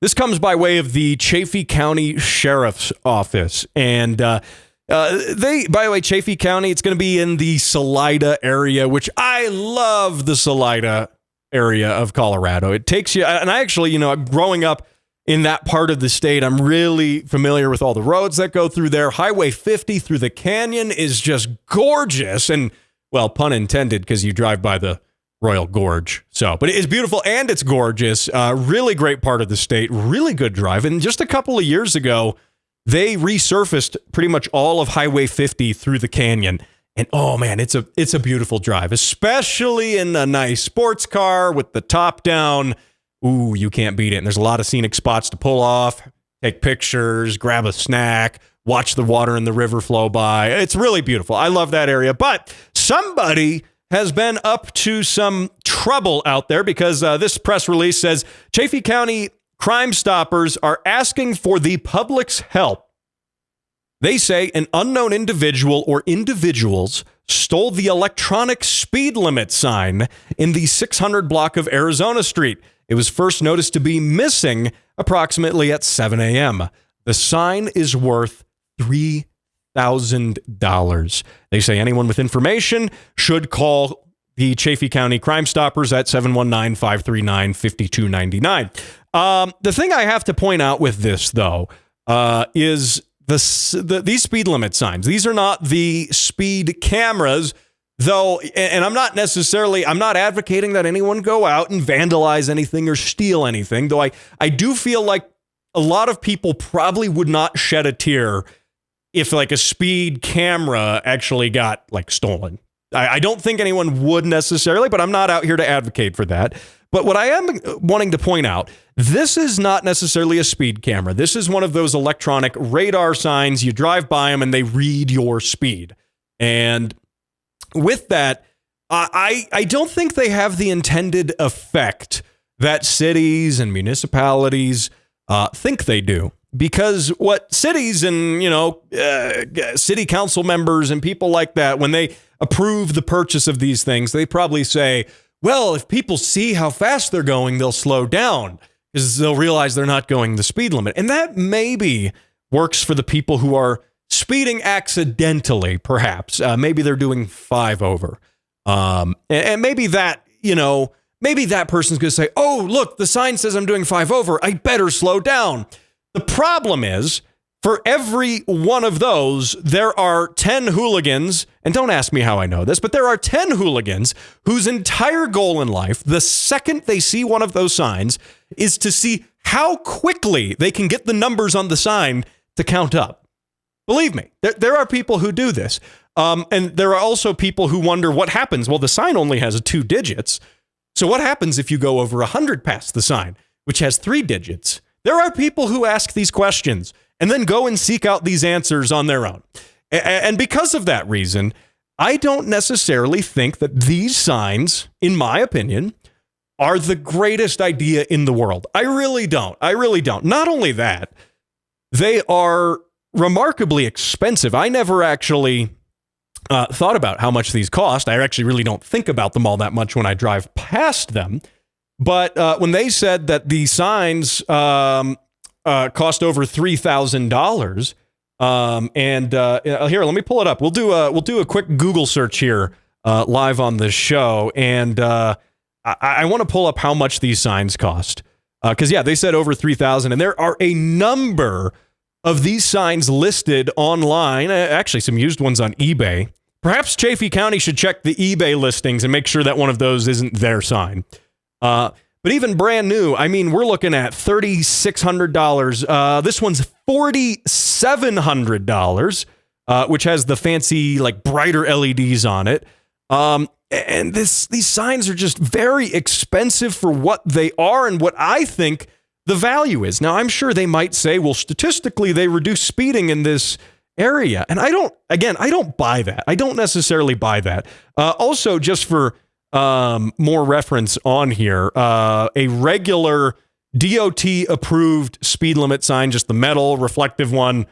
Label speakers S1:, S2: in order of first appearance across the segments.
S1: This comes by way of the Chaffee County Sheriff's Office. And by the way, Chaffee County, it's going to be in the Salida area, which I love the Salida area of Colorado. It takes you, and I actually, growing up in that part of the state, I'm really familiar with all the roads that go through there. Highway 50 through the canyon is just gorgeous. And, well, pun intended, because you drive by the Royal Gorge. But it is beautiful and it's gorgeous. Really great part of the state. Really good drive. And just a couple of years ago, they resurfaced pretty much all of Highway 50 through the canyon. And oh man, it's a beautiful drive, especially in a nice sports car with the top down. Ooh, you can't beat it. And there's a lot of scenic spots to pull off, take pictures, grab a snack, watch the water in the river flow by. It's really beautiful. I love that area. But somebody has been up to some trouble out there because this press release says Chaffee County Crime Stoppers are asking for the public's help. They say an unknown individual or individuals stole the electronic speed limit sign in the 600 block of Arizona Street. It was first noticed to be missing approximately at 7 a.m. The sign is worth $3,000. They say anyone with information should call the Chaffee County Crime Stoppers at 719-539-5299. The thing I have to point out with this, though, is these speed limit signs. These are not the speed cameras, though, and I'm not advocating that anyone go out and vandalize anything or steal anything, though I do feel like a lot of people probably would not shed a tear if like a speed camera actually got like stolen. I don't think anyone would necessarily, but I'm not out here to advocate for that. But what I am wanting to point out, this is not necessarily a speed camera. This is one of those electronic radar signs. You drive by them and they read your speed. And with that, I don't think they have the intended effect that cities and municipalities think they do. Because what cities and, city council members and people like that, when they approve the purchase of these things, they probably say, well, if people see how fast they're going, they'll slow down because they'll realize they're not going the speed limit. And that maybe works for the people who are speeding accidentally, perhaps. Maybe they're doing 5 over. And maybe that, maybe that person's going to say, oh, look, the sign says I'm doing 5 over. I better slow down. The problem is, for every one of those, there are 10 hooligans, and don't ask me how I know this, but there are 10 hooligans whose entire goal in life, the second they see one of those signs, is to see how quickly they can get the numbers on the sign to count up. Believe me, there are people who do this. And there are also people who wonder what happens. Well, the sign only has 2 digits. So what happens if you go over 100 past the sign, which has 3 digits? There are people who ask these questions and then go and seek out these answers on their own. And because of that reason, I don't necessarily think that these signs, in my opinion, are the greatest idea in the world. I really don't. Not only that, they are remarkably expensive. I never actually thought about how much these cost. I actually really don't think about them all that much when I drive past them. But when they said that the signs cost over $3,000, and here, let me pull it up. We'll do a quick Google search here live on the show, and I want to pull up how much these signs cost, because they said over $3,000, and there are a number of these signs listed online. Actually, some used ones on eBay. Perhaps Chaffee County should check the eBay listings and make sure that one of those isn't their sign. But even brand new, I mean, we're looking at $3,600. This one's $4,700, which has the fancy, like, brighter LEDs on it. And these signs are just very expensive for what they are and what I think the value is. Now, I'm sure they might say, well, statistically, they reduce speeding in this area. And I don't buy that. I don't necessarily buy that. Also, just for more reference on here, a regular DOT approved speed limit sign, just the metal reflective one,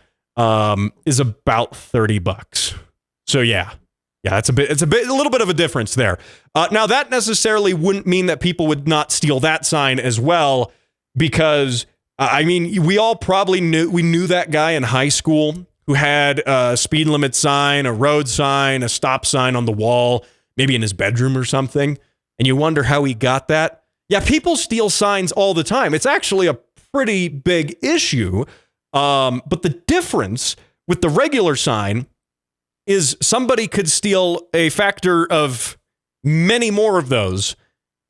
S1: is about $30. So yeah, it's a little bit of a difference there. Now that necessarily wouldn't mean that people would not steal that sign as well, because I mean, we all probably knew that guy in high school who had a speed limit sign, a road sign, a stop sign on the wall, maybe in his bedroom or something. And you wonder how he got that. Yeah, people steal signs all the time. It's actually a pretty big issue. But the difference with the regular sign is somebody could steal a factor of many more of those,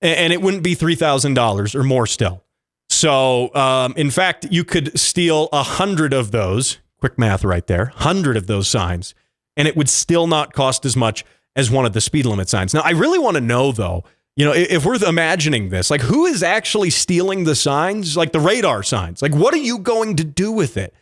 S1: and it wouldn't be $3,000 or more still. So, in fact, you could steal 100 of those. Quick math right there. 100 of those signs, and it would still not cost as much as one of the speed limit signs. Now, I really want to know, though, if we're imagining this, like, who is actually stealing the signs, like the radar signs? Like, what are you going to do with it?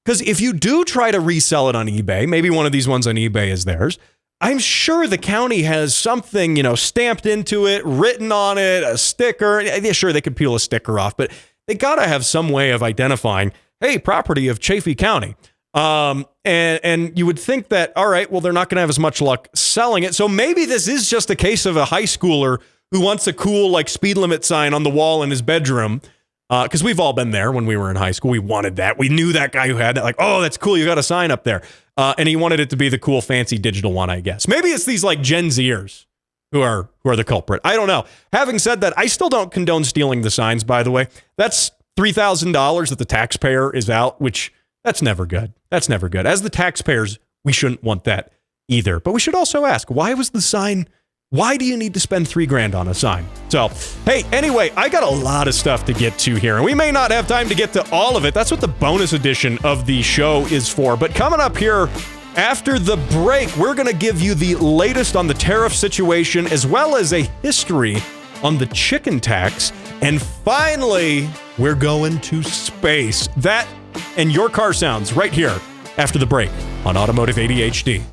S1: Because if you do try to resell it on eBay, maybe one of these ones on eBay is theirs, I'm sure the county has something, stamped into it, written on it, a sticker. Yeah, sure, they could peel a sticker off, but they got to have some way of identifying, hey, property of Chaffee County. And you would think that, all right, well, they're not going to have as much luck selling it. So maybe this is just a case of a high schooler who wants a cool, like, speed limit sign on the wall in his bedroom. Because we've all been there when we were in high school. We wanted that. We knew that guy who had that, like, oh, that's cool. You got a sign up there. And he wanted it to be the cool, fancy digital one, I guess. Maybe it's these, like, Gen Zers who are the culprit. I don't know. Having said that, I still don't condone stealing the signs, by the way. That's $3,000 that the taxpayer is out, which that's never good. That's never good. As the taxpayers, we shouldn't want that either. But we should also ask, why do you need to spend $3,000 on a sign? So, hey, anyway, I got a lot of stuff to get to here, and we may not have time to get to all of it. That's what the bonus edition of the show is for. But coming up here after the break, we're going to give you the latest on the tariff situation, as well as a history on the chicken tax. And finally, we're going to space. That and your car sounds right here after the break on Automotive ADHD.